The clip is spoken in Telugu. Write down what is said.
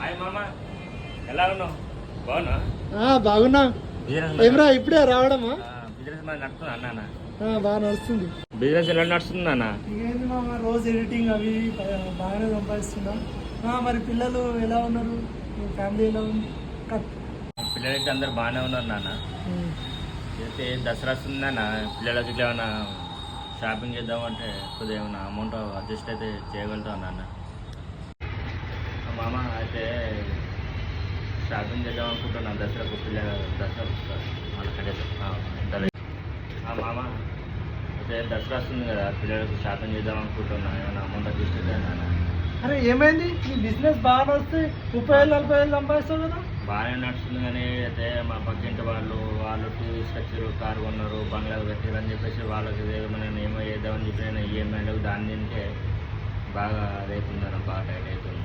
హాయ్ మామ, ఎలా ఉన్నావు? బాగున్నా? బాగున్నా. ఏమరా ఇప్పుడే రావడమా? బిజినెస్ మరి నడుస్తుంది అన్న? బాగా నడుస్తుంది. బిజినెస్ ఎలా నడుస్తుంది అన్న? ఏంది మామ, రోజు ఎడిటింగ్ అవి బాగానే సంపాదిస్తున్నా. మరి పిల్లలు ఎలా ఉన్నారు? మీ ఫ్యామిలీ ఎలా ఉంది? పిల్లలకి అందరు బాగానే ఉన్నారు నాన్న. అయితే దసరా వస్తుందన్న, పిల్లలకి ఇట్లా ఏమైనా షాపింగ్ చేద్దామంటే కొద్దిగా ఏమైనా అమౌంట్ అడ్జస్ట్ అయితే చేయగలుగుతాం నాన్న. మామ అయితే షాపింగ్ చేద్దాం అనుకుంటున్నాను దసరాకు. దసరా మనకంటే మామ అయితే దసరా వస్తుంది కదా, పిల్లలకు షాపింగ్ చేద్దాం అనుకుంటున్నా. ఏమైనా అమౌంట్ అడ్జస్ట్ అయితే నాన్న. అరే ఏమైంది? నీ బిజినెస్ బాగా నడుస్తుంది, 30,000-40,000 సంపాదిస్తావు కదా? బాగానే నడుస్తుంది కానీ అయితే మా పక్కింటి వాళ్ళు టీవీస్ వచ్చారు, కారు కొన్నారు, బంగ్లాలు కట్టారు అని చెప్పేసి వాళ్ళకి ఏమైనా ఏమో చేద్దామని చెప్పి నేను ఈఎంఐలకు దాని తింటే బాగా అదవుతుందన్న, బాగా టైట్ అవుతుంది.